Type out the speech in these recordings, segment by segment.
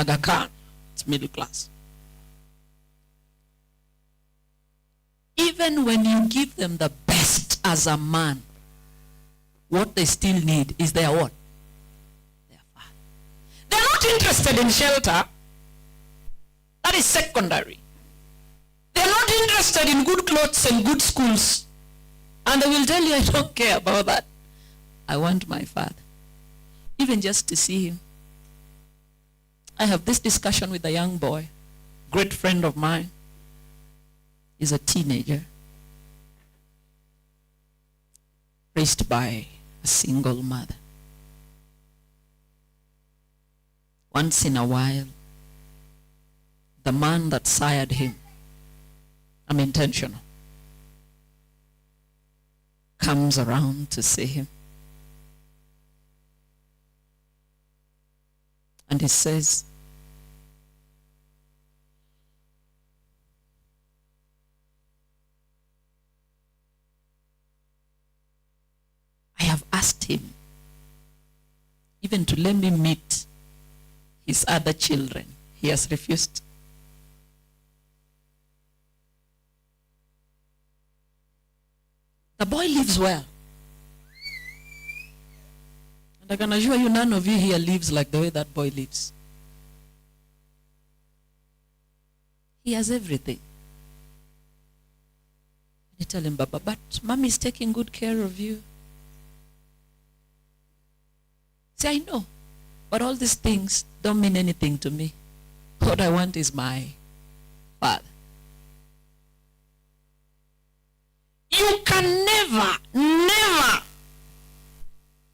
Aga Khan, it's middle class. Even when you give them the best as a man, what they still need is their what? Their father. They're not interested in shelter. That is secondary. They're not interested in good clothes and good schools. And they will tell you, I don't care about that. I want my father. Even just to see him. I have this discussion with a young boy, great friend of mine. He's a teenager, raised by a single mother. Once in a while, the man that sired him, I'm intentional, comes around to see him. And he says, I have asked him even to let me meet his other children. He has refused. The boy lives well. And I can assure you, none of you here lives like the way that boy lives. He has everything. You tell him, Baba, but mommy is taking good care of you. Say, I know, but all these things don't mean anything to me. What I want is my father. You can never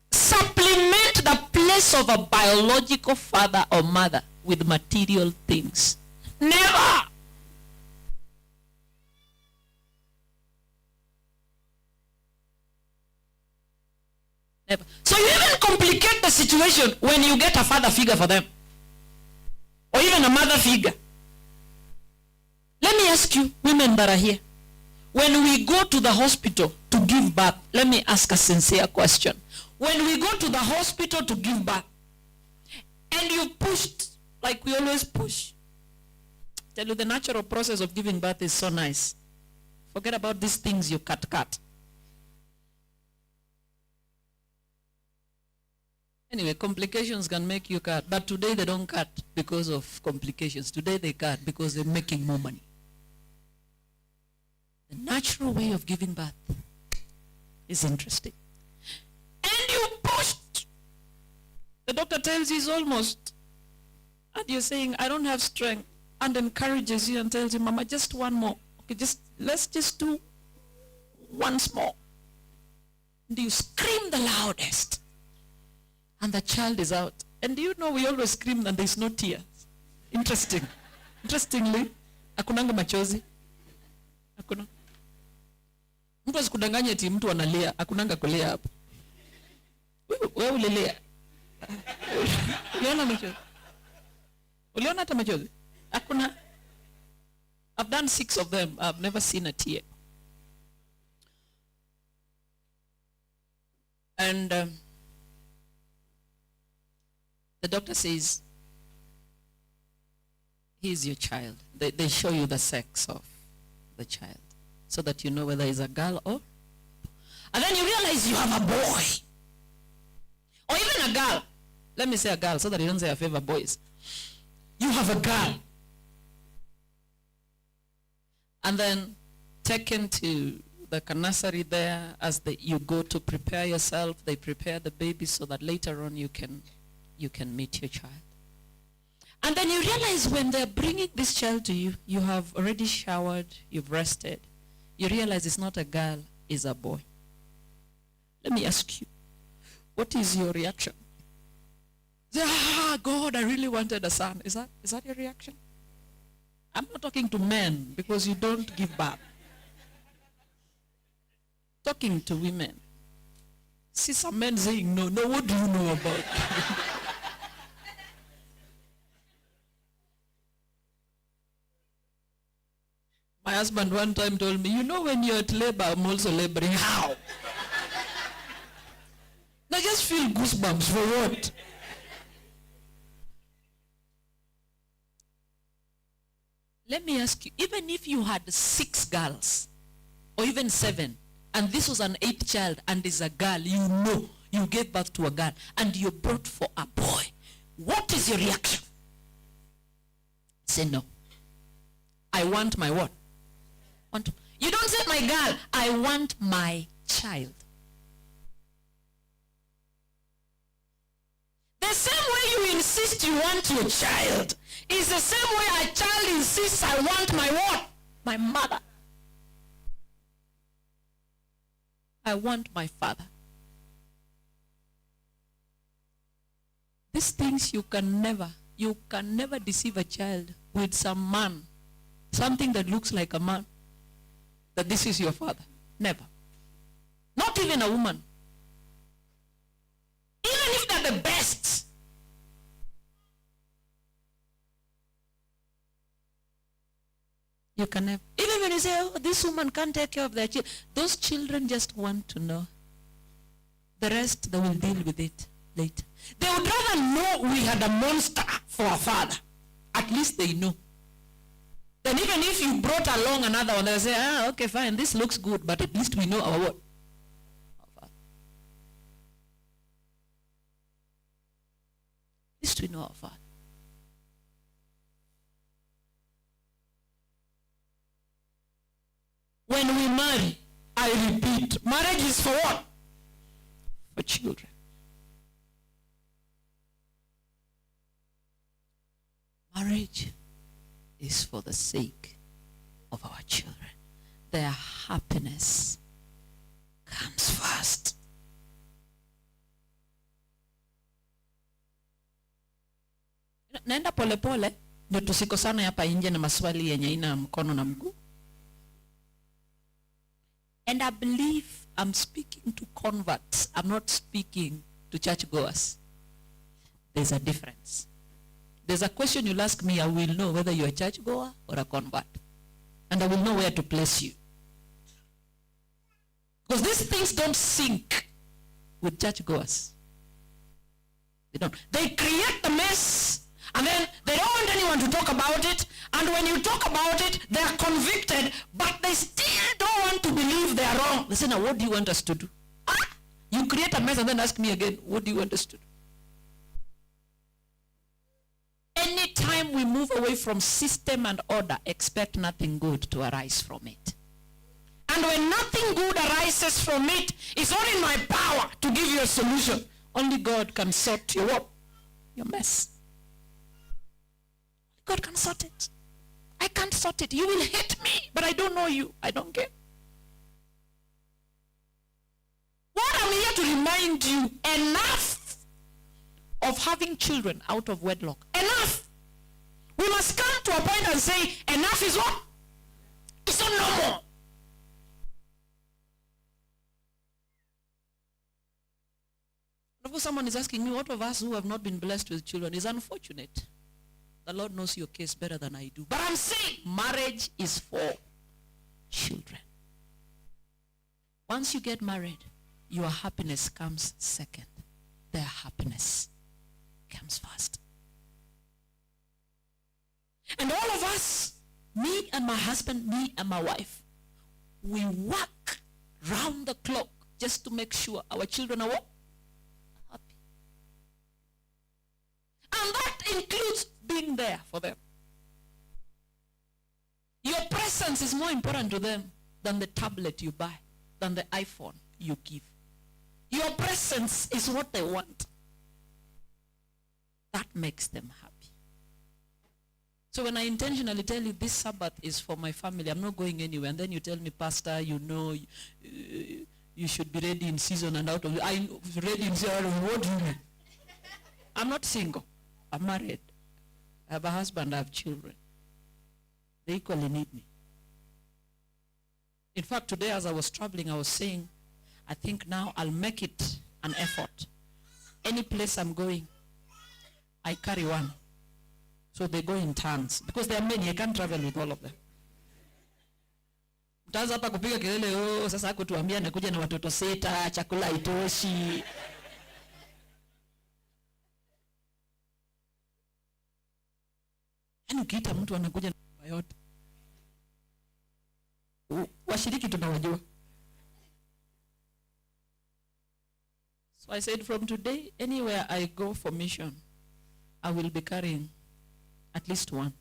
supplement the place of a biological father or mother with material things. Never. Never. So you even complicate the situation when you get a father figure for them. Or even a mother figure. Let me ask you, women that are here. When we go to the hospital to give birth, let me ask a sincere question. When we go to the hospital to give birth, and you pushed, like we always push, tell you the natural process of giving birth is so nice. Forget about these things you cut. Anyway, complications can make you cut. But today they don't cut because of complications. Today they cut because they're making more money. The natural way of giving birth is interesting. And you pushed. The doctor tells you it's almost. And you're saying, I don't have strength. And encourages you and tells you, Mama, just one more. Okay, let's just do once more. And you scream the loudest. And the child is out. And do you know we always scream and there's no tears? Interestingly, hakunanga machozi. Hakuna. Mtu asikudanganye eti mtu analia, hakunanga kulia hapo. Wewe ulilia. Uliona machozi? Uliona hata machozi? Hakuna. I've done 6 of them. I've never seen a tear. And the doctor says, here's your child. They show you the sex of the child so that you know whether it's a girl or... And then you realize you have a boy. Or even a girl. Let me say a girl so that you don't say I favor boys. You have a girl. And then taken to the nursery there as you go to prepare yourself. They prepare the baby so that later on you can meet your child. And then you realize when they're bringing this child to you, you have already showered, you've rested. You realize it's not a girl, it's a boy. Let me ask you, what is your reaction? Say, God, I really wanted a son. Is that your reaction? I'm not talking to men because you don't give birth. Talking to women. See some men saying, no, what do you know about? My husband one time told me, you know when you're at labor, I'm also laboring. How? I just feel goosebumps. For what? Let me ask you, even if you had 6 girls, or even 7, and this was an 8th child, and is a girl, you know, you gave birth to a girl, and you brought for a boy, what is your reaction? Say no. I want my what? You don't say my girl, I want my child. The same way you insist you want your child is the same way a child insists I want my what? My mother. I want my father. These things you can never deceive a child with some man, something that looks like a man, that this is your father. Never. Not even a woman. Even if they're the best. You can never. Even when you say, oh, this woman can't take care of their children, those children just want to know. The rest, they will deal with it later. They would rather know we had a monster for a father. At least they know. Then even if you brought along another one, they'll say, okay, fine, this looks good, but at least we know our what? Our father. At least we know our father. When we marry, I repeat, marriage is for what? For children. Marriage is for the sake of our children. Their happiness comes first. Naenda pole pole, ndio tusikosane hapa nje na maswali yenye ina mkono na mguu. And I believe I'm speaking to converts. I'm not speaking to churchgoers. There's a difference. There's a question you'll ask me, I will know whether you're a churchgoer or a convert. And I will know where to place you. Because these things don't sync with churchgoers. They don't. They create the mess, and then they don't want anyone to talk about it. And when you talk about it, they are convicted, but they still don't want to believe they are wrong. They say, now what do you want us to do? You create a mess and then ask me again, what do you want us to do? Anytime we move away from system and order, expect nothing good to arise from it. And when nothing good arises from it, it's not in my power to give you a solution. Only God can sort your what? Your mess. God can sort it. I can't sort it. You will hate me, but I don't know you. I don't care. What I'm here to remind you, enough of having children out of wedlock. Enough. We must come to a point and say, enough is what? It's not normal. Someone is asking me, what of us who have not been blessed with children? Is unfortunate. The Lord knows your case better than I do. But I'm saying marriage is for children. Once you get married, your happiness comes second. Their happiness comes first. And all of us, me and my husband, me and my wife, we work round the clock just to make sure our children are what? Happy. And that includes being there for them. Your presence is more important to them than the tablet you buy, than the iPhone you give. Your presence is what they want. That makes them happy. So when I intentionally tell you this Sabbath is for my family, I'm not going anywhere, and then you tell me, Pastor, you know, you should be ready in season and out of it. I'm ready in season. What do you mean? I'm not single. I'm married. I have a husband. I have children. They equally need me. In fact, today as I was traveling, I was saying, I think now I'll make it an effort. Any place I'm going, I carry one. So they go in turns. Because there are many, I can't travel with all of them. Mtaanza hapa kupiga kelele, oh, sasa kutuambia nakuja na watoto 6, chakula haitoshi. Yaani ukiita mtu anakuja na yote. washiriki tunawajua. So I said, from today, anywhere I go for mission, I will be carrying at least one.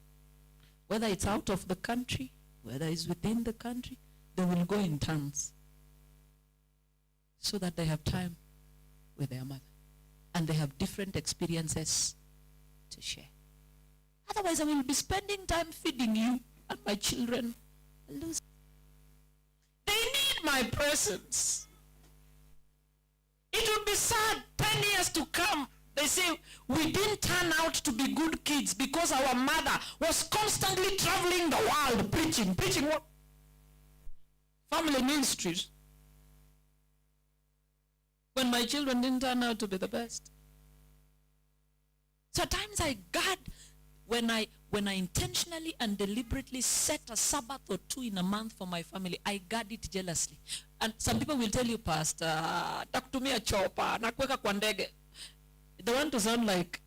Whether it's out of the country, whether it's within the country, they will go in turns so that they have time with their mother. And they have different experiences to share. Otherwise, I will be spending time feeding you and my children. They need my presence. It would be sad 10 years to come. They say, we didn't turn out to be good kids because our mother was constantly traveling the world preaching. Preaching what? Family ministries. When my children didn't turn out to be the best. So at times I guard, when I intentionally and deliberately set a Sabbath or 2 in a month for my family, I guard it jealously. And some people will tell you, Pastor, takutumia chopa, nakuweka kwa ndege. They want to sound like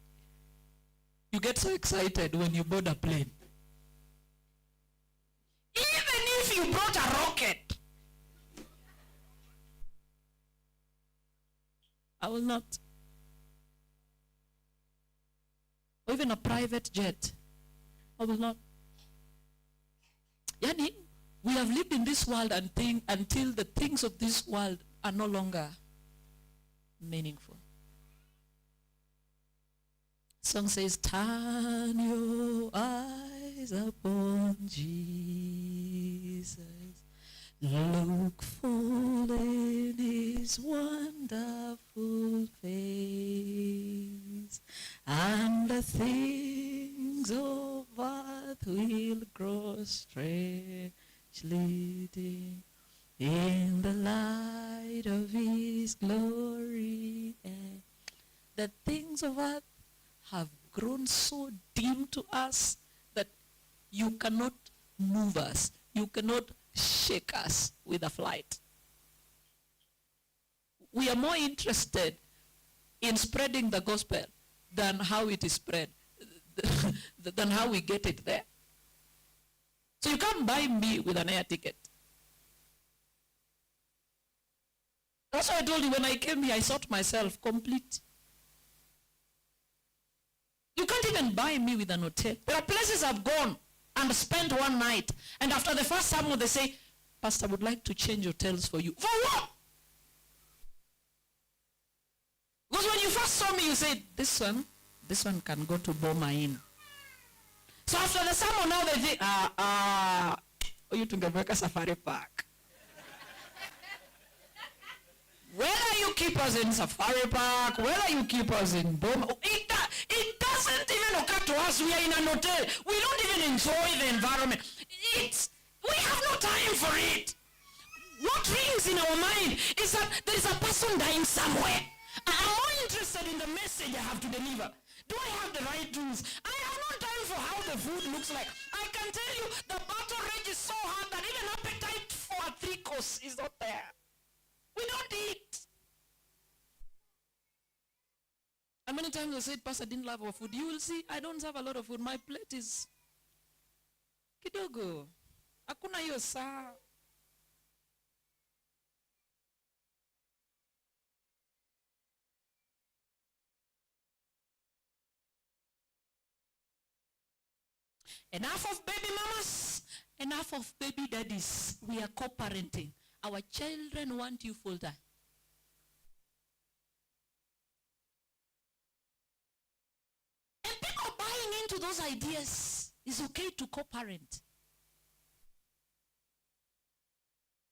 you get so excited when you board a plane. Even if you brought a rocket, I will not. Or even a private jet, I will not. Yani, we have lived in this world until the things of this world are no longer meaningful. Song says, turn your eyes upon Jesus. Look full in his wonderful face, and the things of earth will grow strangely dim in the light of his glory. And the things of earth have grown so dim to us that you cannot move us. You cannot shake us with a flight. We are more interested in spreading the gospel than how it is spread, than how we get it there. So you can't buy me with an air ticket. That's why I told you when I came here, I thought myself complete. You can't even buy me with an hotel. There are places I've gone and spent one night, and after the first sermon they say, Pastor, I would like to change hotels for you. For what? Because when you first saw me, you said, this one can go to Boma Inn. So after the sermon, now they think, you tungeweka Safari Park. Whether you keep us in Safari Park, whether you keep us in Boma, it doesn't even occur to us. We are in an hotel. We don't even enjoy the environment. We have no time for it. What rings in our mind is that there is a person dying somewhere. I'm more interested in the message I have to deliver. Do I have the right tools? I have no time for how the food looks like. I can tell you the battle rage is so hard that even appetite for a 3-course is not there. We don't eat. How many times I said, Pastor, I didn't love our food? You will see, I don't have a lot of food. My plate is kidogo. Hakuna hiyo saa. Enough of baby mamas, enough of baby daddies. We are co-parenting. Our children want you full time. And people buying into those ideas. It's okay to co-parent.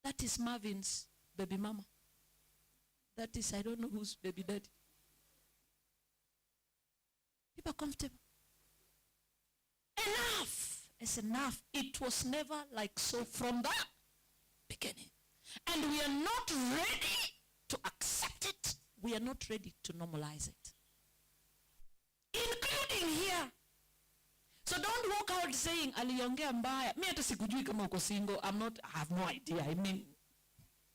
That is Marvin's baby mama. That is, I don't know whose baby daddy. People are comfortable. Enough is enough. It was never like so from the beginning. And we are not ready to accept it. We are not ready to normalize it. Including here. So don't walk out saying, aliongea mbaya. Mi hata sikujui kama uko single. I have no idea. I mean,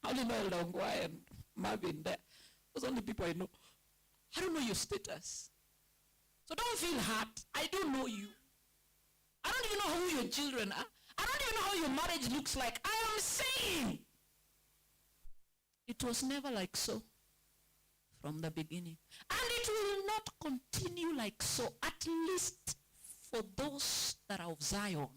I only know Eldoret and Marvin there. Those are the only people I know. I don't know your status. So don't feel hurt. I don't know you. I don't even know who your children are. I don't even know how your marriage looks like. I am is saying. It was never like so from the beginning. And it will not continue like so, at least for those that are of Zion.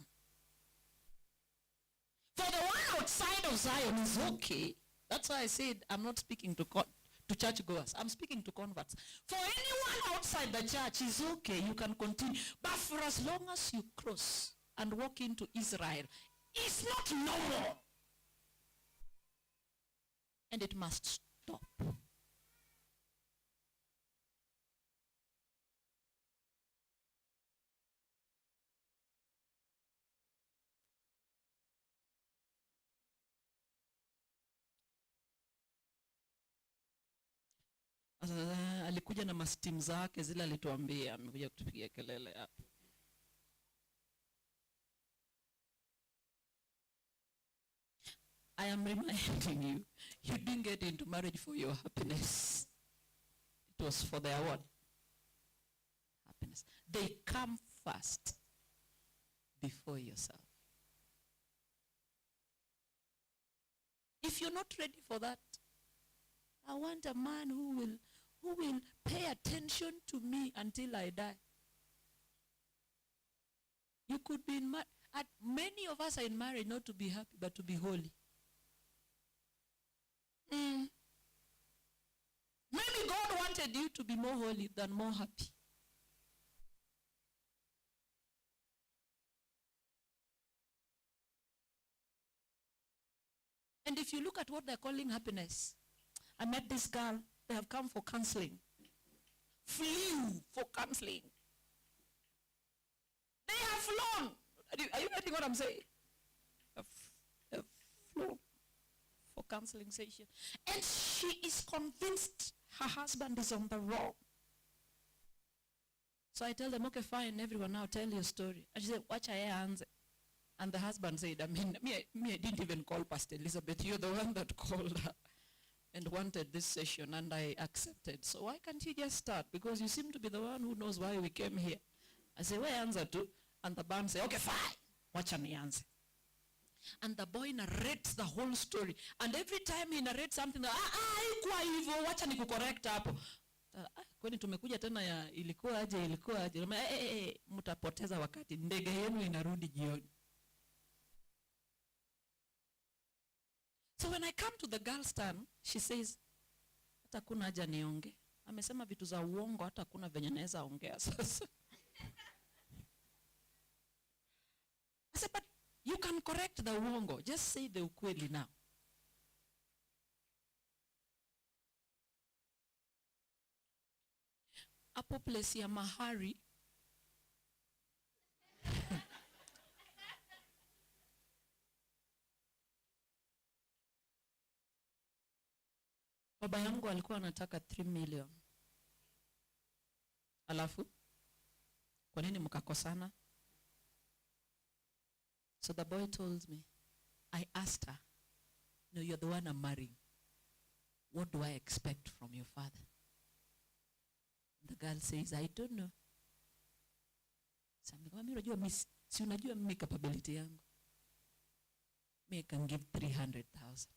For the one outside of Zion is okay. That's why I said I'm not speaking to churchgoers. I'm speaking to converts. For anyone outside the church is okay. You can continue. But for as long as you cross and walk into Israel, it's not normal. And it must stop. Alikuja na mastim zake zile alituambia, amekuja kutupigia kelele hapa. I am reminding you, you didn't get into marriage for your happiness. It was for their what? Happiness. They come first before yourself. If you're not ready for that, I want a man who will pay attention to me until I die. You could be in marriage. Many of us are in marriage not to be happy, but to be holy. Maybe God wanted you to be more holy than more happy. And if you look at what they're calling happiness, I met this girl, they have come for counseling. Flew for counseling. They have flown. Are you getting what I'm saying? Have flown for counseling session. And she is convinced her husband is on the wrong. So I tell them, okay, fine, everyone now tell your story. And she said, watch I answer. And the husband said, I didn't even call Pastor Elizabeth. You're the one that called her and wanted this session, and I accepted. So why can't you just start? Because you seem to be the one who knows why we came here. I say, where answer to? And the band say, okay, fine. Watch me answer. And the boy narrates the whole story. And every time he narrates something, haikuwa hivyo, wacha nikucorrect hapo. Kwani tumekuja tena ya ilikuwa aje. Mtapoteza wakati. Ndege yenu inarudi jioni. So when I come to the girl's turn, she says, hata kuna haja nionge. Amesema vitu za uongo, hata kuna venye naweza ongea sasa. I said, but you can correct the uongo. Just say the ukweli now. Apo place ya mahari. Baba yangu alikuwa anataka 3 million. Alafu, kwa nini mkakosana? So the boy told me, I asked her, no, you're the one I'm marrying. What do I expect from your father? The girl says, I don't know. So I'm like, si unajua mimi capability yangu. Me can give 300,000.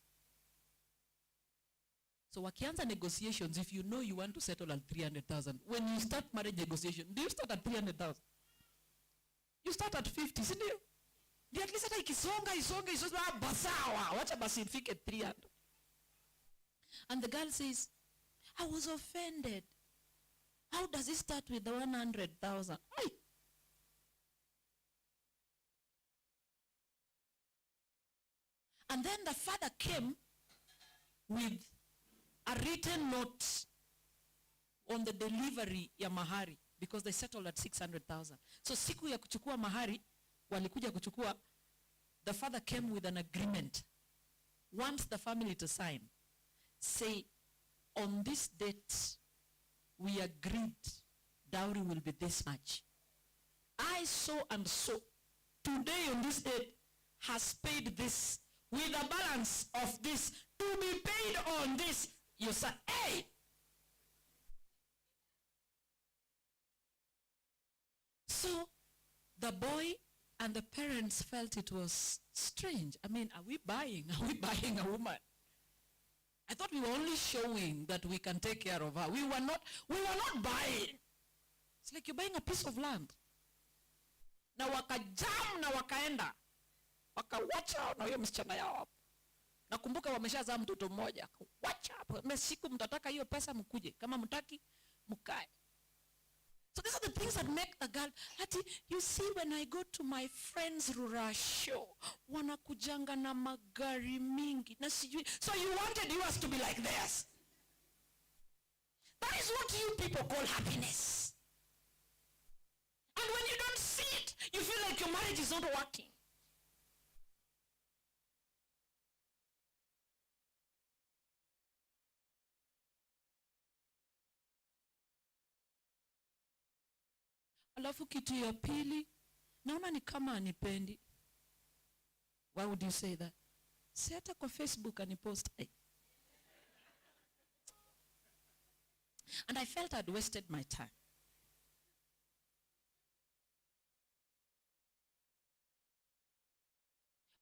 So wakianza negotiations, if you know you want to settle at 300,000, when you start marriage negotiation, do you start at 300,000? You start at 50, si ndio? Ndio at least hata isonga, basawa, wacha basi ifike 300. And the girl says, I was offended. How does it start with the 100,000? And then the father came with a written note on the delivery ya mahari, because they settled at 600,000. So siku ya kuchukua mahari, walikuja kuchukua, the father came with an agreement. Wants the family to sign. Say, on this date, we agreed dowry will be this much. I so and so, today on this date, has paid this with a balance of this to be paid on this. You say, hey! So, the boy And the parents felt it was strange. I mean, are we buying a woman? I thought we were only showing that we can take care of her. We were not buying. It's like you're buying a piece of land. Na wakajam na wakaenda. Wakawacha na hiyo msichana yao hapo. Nakumbuka wameshazaa mtoto mmoja. Wacha hapo. Mesiku mtataka hiyo pesa mkuje. Kama mtaki mkae. So these are the things that make a girl. You see, when I go to my friend's rural show, wanakujanga na magari mingi. Na sijui. So you wanted yours to be like theirs. That is what you people call happiness. And when you don't see it, you feel like your marriage is not working. Alafu kitu ya pili, naona ni kama anipendi. Why would you say that? Si hata kwa Facebook anipost. And I felt I'd wasted my time.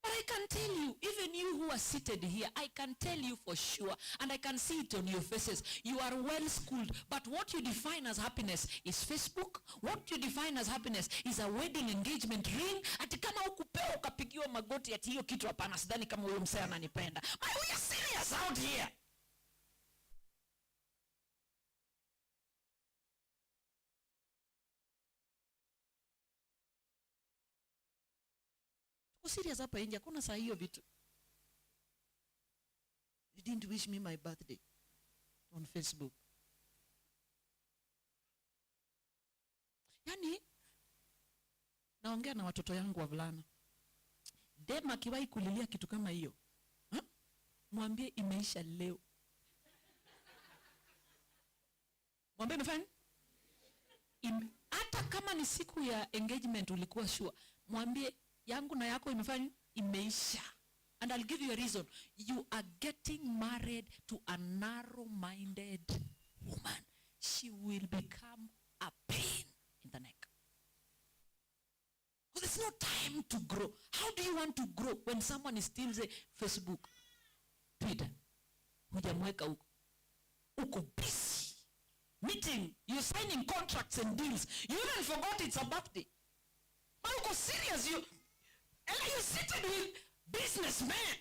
But I can tell you, even you who are seated here, I can tell you for sure, and I can see it on your faces, you are well schooled, but what you define as happiness is Facebook. What you define as happiness is a wedding engagement ring. Ati kama ukupewa ukapigiwa magoti ati hiyo kitu hapana, sidhani kama huyo msee ananipenda. But we are serious out here. Serious hapa nje hakuna saa hiyo vitu. You didn't wish me my birthday on Facebook. Yani naongea na watoto yangu wavulana. Dema kiwahi kulilia kitu kama hiyo, mwambie imeisha leo. Mwambie imefanya? Hata kama ni siku ya engagement ulikuwa sure, mwambie yangu na yako imefanya imeisha. And I'll give you a reason. You are getting married to a narrow-minded woman. She will become a pain in the neck. Because there's no time to grow. How do you want to grow when someone is still say Facebook, Twitter? Hujamweka huko. Uko busy. Meeting. You're signing contracts and deals. You even forgot it's a birthday. But uko serious. And are you sitting with businessmen?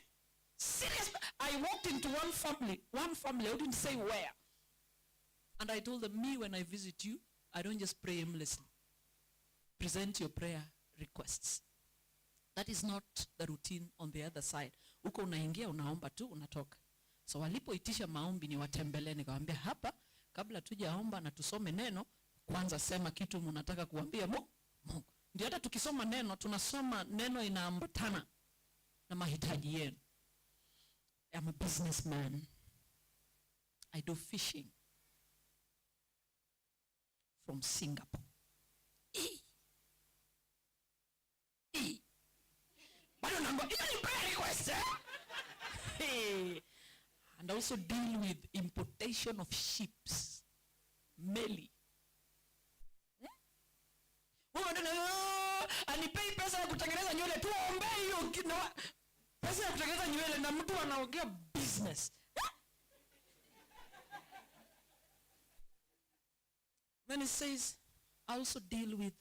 Serious. I walked into one family, I wouldn't say where. And I told them, me when I visit you, I don't just pray aimlessly. Present your prayer requests. That is not the routine on the other side. Uko unaingia, unaomba tu, unatoka. So walipoitisha maombi ni watembelee, nikamwambia hapa, kabla tujaomba na tusome neno, kwanza sema kitu mnataka kuambia Mungu. Ndio hata tukisoma neno, tunasoma neno inaambatana na mahitaji yenu. I'm a businessman. I do fishing from Singapore. Bado nango, hiyo ni prayer request, And also deal with importation of ships. Meli. Anipei pesa ya kutengeneza nywele, tuombe hiyo pesa ya kutengeneza nywele na mtu anaongea business. Then it says, I also deal with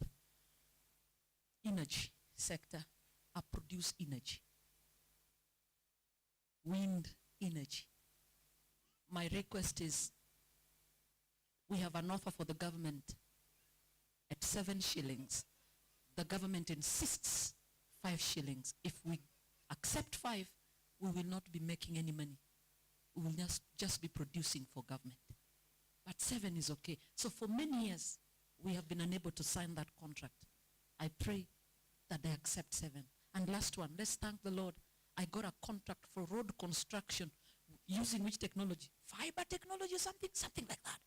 energy sector. I produce energy. Wind energy. My request is, we have an offer for the government at 7 shillings. The government insists 5 shillings. If we accept 5, we will not be making any money. We will just be producing for government. But 7 is okay. So for many years, we have been unable to sign that contract. I pray that they accept 7. And last one, let's thank the Lord. I got a contract for road construction using which technology? Fiber technology, something like that.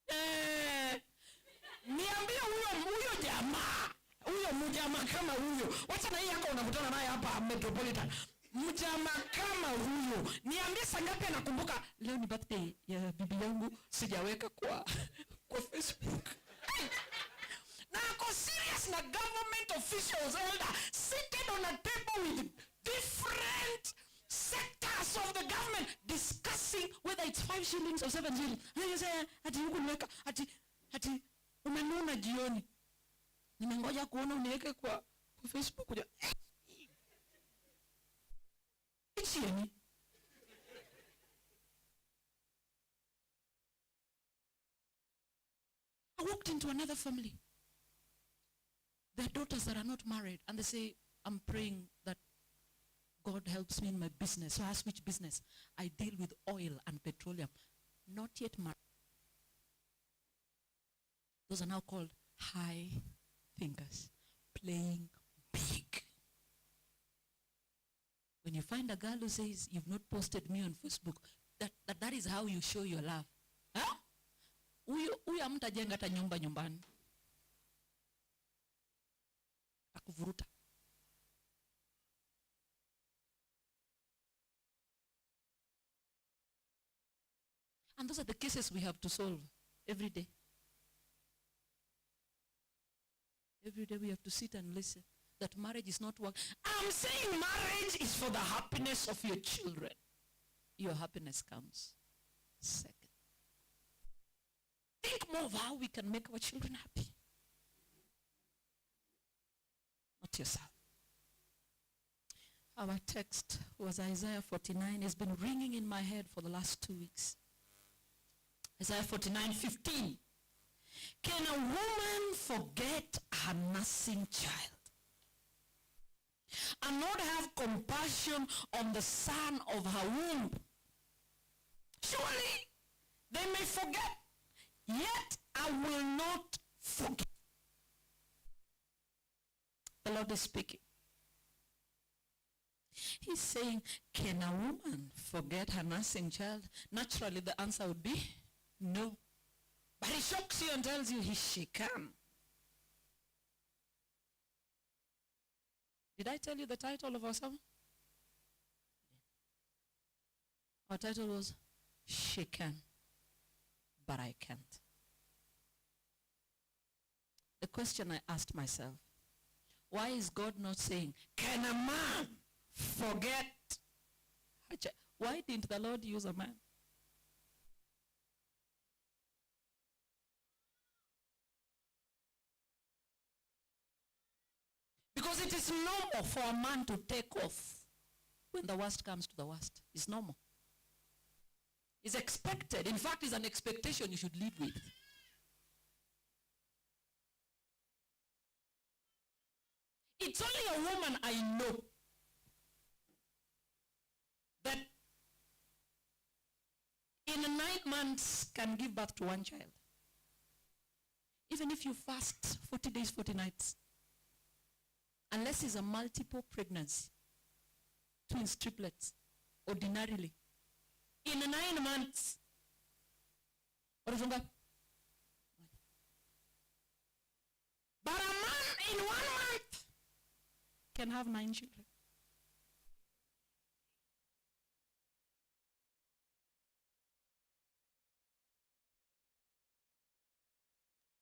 Hey. Niambia huyo mjamaa kama huyo. Wacha na hii yako unakutana naye hapa Metropolitan. Mjamaa kama huyo. Niambie sangapi anakumbuka leo ni birthday ya bibi yangu, sijaweka kwa Facebook. Na ako serious na a government official's elder seated on a table with different sectors of the government discussing whether it's 5 shillings or 7 shillings. And you say, ati huku nweka, ati umenuna jioni. Nimengoja kuona uniweke kwa Facebook. Ichi yeni. I walked into another family. Their daughters that are not married, and they say, I'm praying that God helps me in my business. So I ask, which business? I deal with oil and petroleum. Not yet married. Those are now called high thinkers, playing big. When you find a girl who says, you've not posted me on Facebook, that is how you show your love. Huh? Huyu hamtajenga hata nyumba nyumbani. Akuvuruta. And those are the cases we have to solve every day. Every day we have to sit and listen that marriage is not work. I'm saying marriage is for the happiness of your children. Your happiness comes second. Think more of how we can make our children happy. Not yourself. Our text was Isaiah 49. It's been ringing in my head for the last 2 weeks. Isaiah 49:15. Can a woman forget her nursing child and not have compassion on the son of her womb? Surely they may forget, yet I will not forget. The Lord is speaking. He's saying, can a woman forget her nursing child? Naturally, the answer would be no. But he shocks you and tells you she can. Did I tell you the title of our sermon? Our title was, She Can, But I Can't. The question I asked myself, why is God not saying, can a man forget her child? Why didn't the Lord use a man? Because it is normal for a man to take off when the worst comes to the worst. It's normal. It's expected. In fact, it's an expectation you should live with. It's only a woman I know that in 9 months can give birth to 1 child. Even if you fast 40 days, 40 nights. Unless it's a multiple pregnancy, twins, triplets, ordinarily. In 9 months, what is that? But a man in 1 month can have 9 children.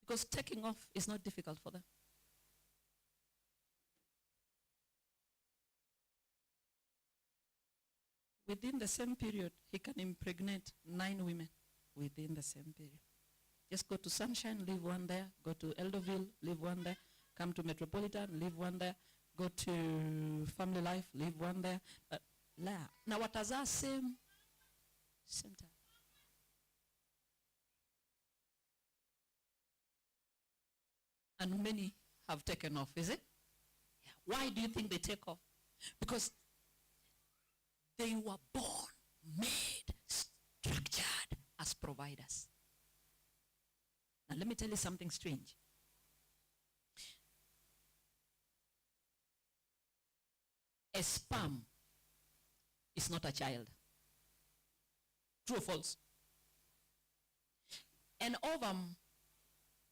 Because taking off is not difficult for them. Within the same period, he can impregnate 9 women within the same period. Just go to Sunshine, leave 1 there. Go to Eldoret, leave 1 there. Come to Metropolitan, leave 1 there. Go to Family Life, leave 1 there. Now what is our same time? And many have taken off, is it? Yeah. Why do you think they take off? Because they were born, made, structured as providers. Now let me tell you something strange. A sperm is not a child. True or false? An ovum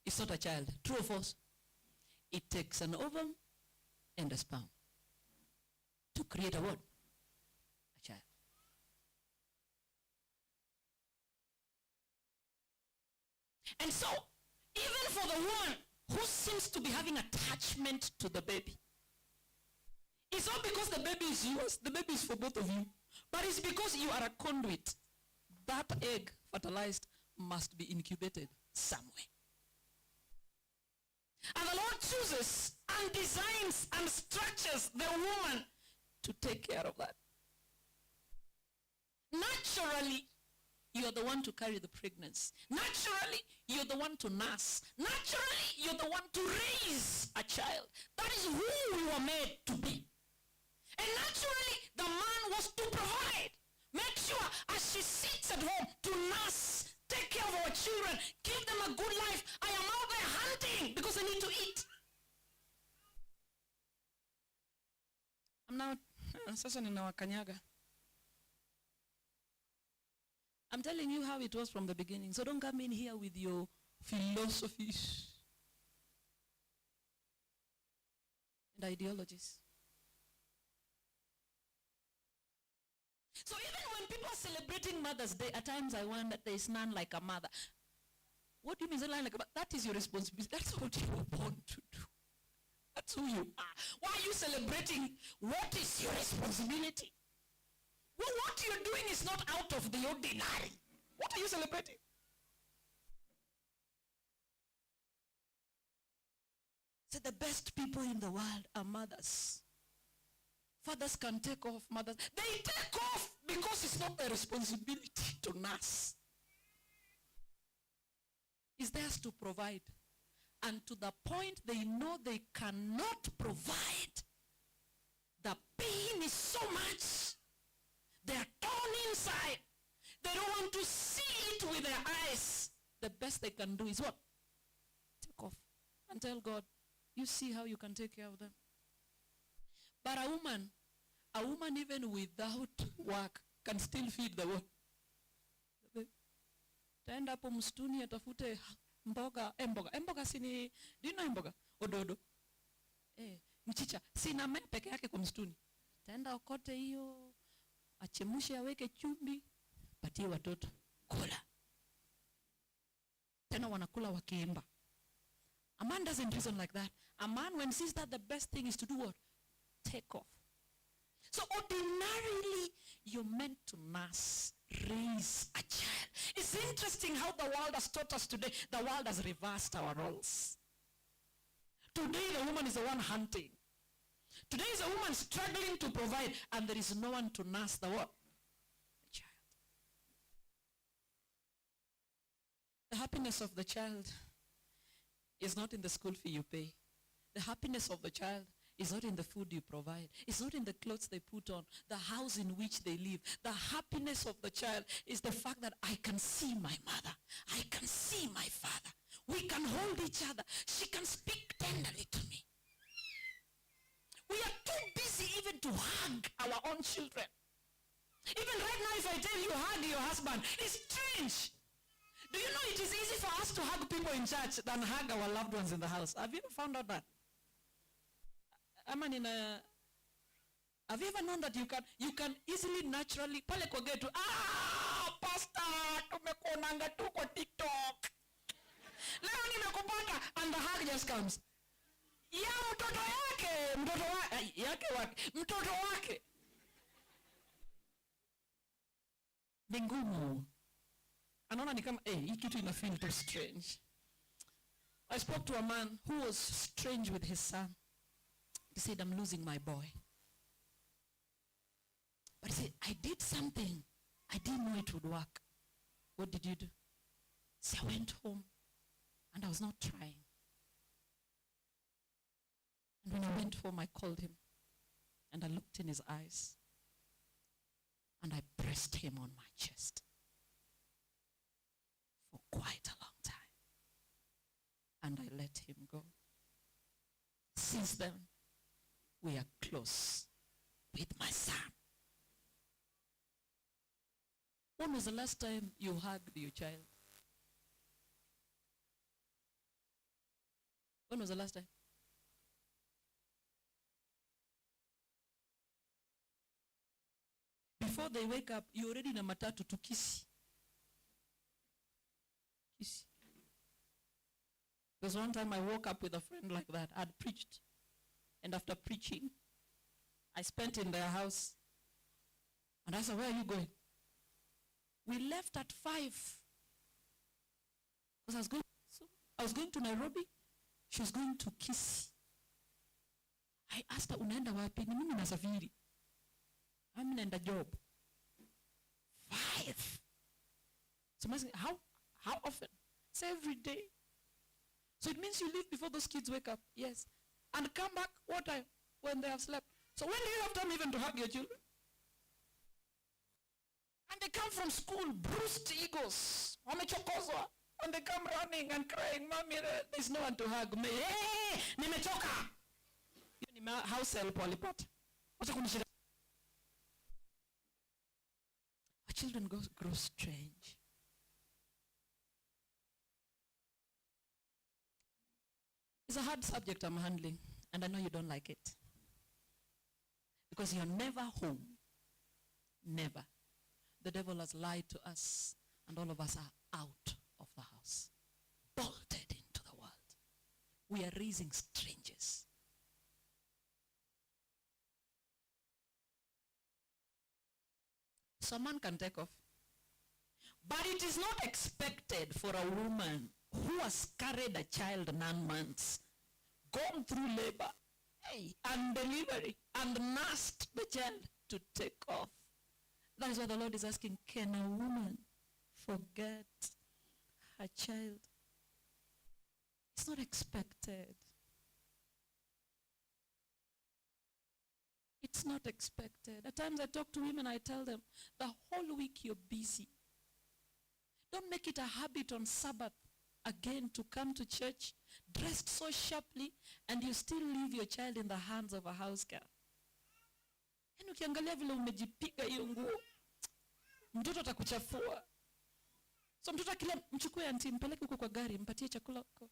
is not a child. True or false? It takes an ovum and a sperm to create a what? A child. And so, even for the woman who seems to be having attachment to the baby. It's not because the baby is yours. The baby is for both of you. But it's because you are a conduit. That egg, fertilized, must be incubated somewhere. And the Lord chooses and designs and structures the woman to take care of that. Naturally, you're the one to carry the pregnancy. Naturally, you're the one to nurse. Naturally, you're the one to raise a child. That is who we were made to be. And naturally, the man was to provide. Make sure as she sits at home to nurse, take care of our children, give them a good life. I am out there hunting because I need to eat. I'm now, sasa ninawakanyaga. I'm telling you how it was from the beginning. So don't come in here with your philosophies and ideologies. So even when people are celebrating Mother's Day, at times I wonder there is none like a mother. What do you mean there's none like a mother? That is your responsibility. That's what you were born to do. That's who you are. Why are you celebrating? What is your responsibility? Well, what you're doing is not out of the ordinary. What are you celebrating? So the best people in the world are mothers. Fathers can take off, mothers. They take off because it's not their responsibility to nurse. It's theirs to provide. And to the point they know they cannot provide, the pain is so much. They are torn inside. They don't want to see it with their eyes. The best they can do is what? Take off and tell God, you see how you can take care of them. But a woman even without work can still feed the world. Taenda hapo msituni atafute mboga, mboga sini, do you know mboga? Ododo. Mchicha, sina mea peke yake kwa msituni. Taenda okote hiyo, achemushe aweke chumvi, patie watoto, kula. Tena wanakula wakiimba. A man doesn't reason like that. A man when sees that the best thing is to do what? Take off. So ordinarily, you're meant to nurse, raise a child. It's interesting how the world has taught us today. The world has reversed our roles. Today the woman is the one hunting. Today is a woman struggling to provide, and there is no one to nurse the what? The child. The happiness of the child is not in the school fee you pay. The happiness of the child is not in the food you provide. It's not in the clothes they put on, the house in which they live. The happiness of the child is the fact that I can see my mother. I can see my father. We can hold each other. She can speak tenderly to me. We are too busy even to hug our own children. Even right now, if I tell you hug your husband, it's strange. Do you know it is easy for us to hug people in church than hug our loved ones in the house? Have you ever found out that? Have you ever known that you can easily, naturally, pale kwa getu, pastor, tumekuonanga tu kwa TikTok. Leo nimekupata, and the hug just comes. Ya mtoto wake. Ni ngumu. Anaona ni kama, hii kitu ina feel too strange. I spoke to a man who was strange with his son. He said, I'm losing my boy. But he said, I did something. I didn't know it would work. What did you do? So I went home and I was not trying. And when I went home, I called him and I looked in his eyes and I pressed him on my chest for quite a long time. And I let him go. Since then, we are close with my son. When was the last time you hugged your child? When was the last time? Before they wake up, you're already in a matatu to kiss. Kiss. Because one time I woke up with a friend like that. I'd preached. And after preaching, I spent in their house. And I said, where are you going? We left at 5. Because I was going to Nairobi. She was going to Kisii. I asked her, unaenda wapi? Ni mimi nasafiri. I'm in the job. 5. So I'm asking, how often? It's every day. So it means you leave before those kids wake up. Yes. And come back, what time? When they have slept. So when do you have time even to hug your children? And they come from school, bruised egos. Wamechokozwa. And they come running and crying, Mommy, there's no one to hug me. Hey, nimechoka. Hiyo ni house help walipata. Wacha kunishida. Our children grow strange. It's a hard subject I'm handling, and I know you don't like it. Because you're never home. Never. The devil has lied to us, and all of us are out of the house. Bolted into the world. We are raising strangers. So a man can take off. But it is not expected for a woman who has carried a child 9 months, gone through labor, and delivery, and nursed the child to take off. That is why the Lord is asking, can a woman forget her child? It's not expected. It's not expected. At times I talk to women, I tell them, the whole week you're busy. Don't make it a habit on Sabbath again to come to church dressed so sharply and you still leave your child in the hands of a house girl. Yaani ukiangalia vile umejipiga hiyo nguo, mtoto atakuchafua. So mtoto akila mchukue auntie, mpeleke huko kwa gari, mpatie chakula huko.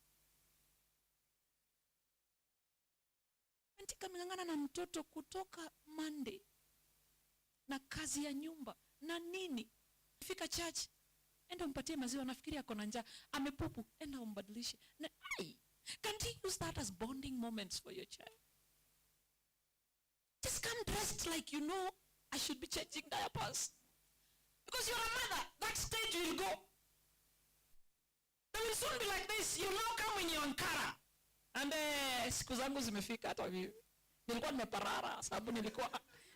Auntie kameng'ang'ana na mtoto kutoka Monday na kazi ya nyumba na nini. Fika church, enda umpatie maziwa, nafikiri ako na njaa, amepupu, enda umbadilishe. Na can't you use that as bonding moments for your child? Just come dressed like you know I should be changing diapers. Because you're a mother, that stage will go. They will soon be like this. You now come in your Ankara. And siku zangu zimefika hata hivi. Nilikuwa nimeparara sababu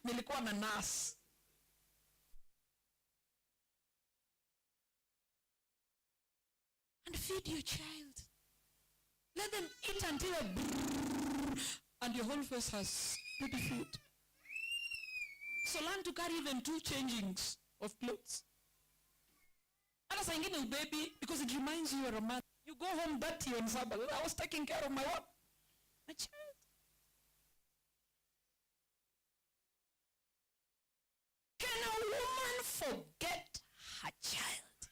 nilikuwa na nurse. And feed your child. Let them eat until and your whole face has baby food. So learn to carry even 2 changings of clothes. And as I get a baby, because it reminds you you're a mother. You go home dirty on Sabbath. I was taking care of my what? My child. Can a woman forget her child?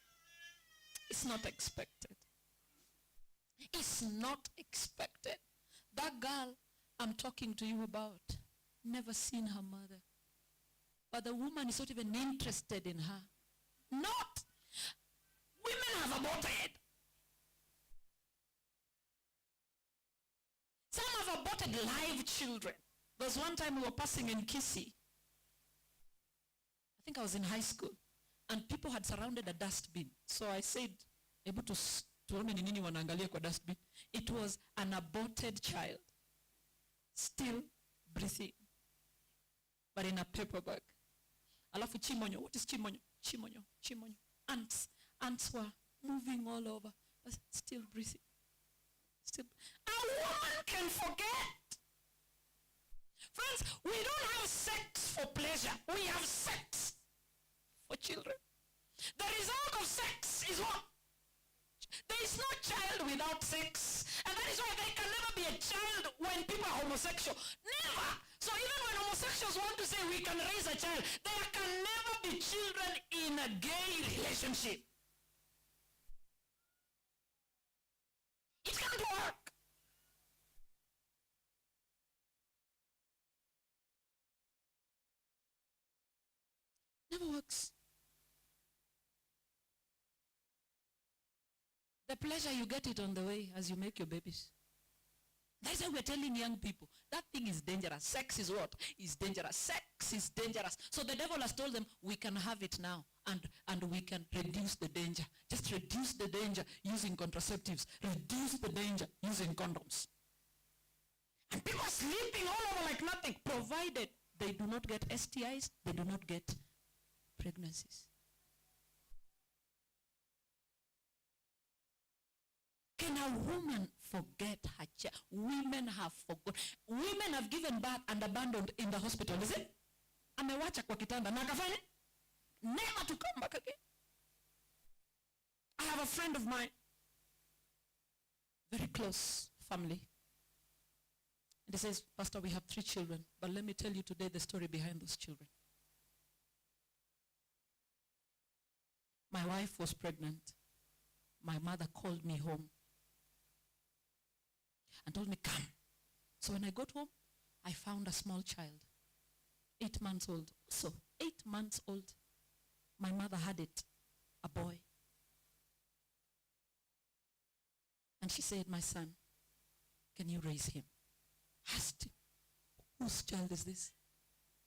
It's not expected. It's not expected. That girl I'm talking to you about, never seen her mother. But the woman is not even interested in her. Not. Women have aborted. Some have aborted live children. There was one time we were passing in Kisii. I think I was in high school. And people had surrounded a dustbin. So I said, able to tuone ni nini wanaangalia kwa dustbin. It was an aborted child. Still breathing. But in a paper bag. Alafu chimonyo. What is chimonyo? Chimonyo. Ants were moving all over. But still breathing. Still. A woman can forget. Friends, we don't have sex for pleasure. We have sex for children. The result of sex is what? There is no child without sex. And that is why there can never be a child when people are homosexual. Never. So even when homosexuals want to say we can raise a child, there can never be children in a gay relationship. It can't work. Never works. The pleasure, you get it on the way as you make your babies. That's why we're telling young people, that thing is dangerous. Sex is what? Is dangerous. Sex is dangerous. So the devil has told them, we can have it now, and we can reduce the danger. Just reduce the danger using contraceptives. Reduce the danger using condoms. And people are sleeping all over like nothing, provided they do not get STIs, they do not get pregnancies. Can a woman forget her child? Women have forgotten. Women have given birth and abandoned in the hospital, is it? Amewacha kwa kitanda na akafanya never to come back again. I have a friend of mine, very close family. And he says, Pastor, we have 3 children, but let me tell you today the story behind those children. My wife was pregnant. My mother called me home and told me, come. So when I got home, I found a small child, 8 months old. So 8 months old, my mother had it, a boy. And she said, my son, can you raise him? Asked him, whose child is this?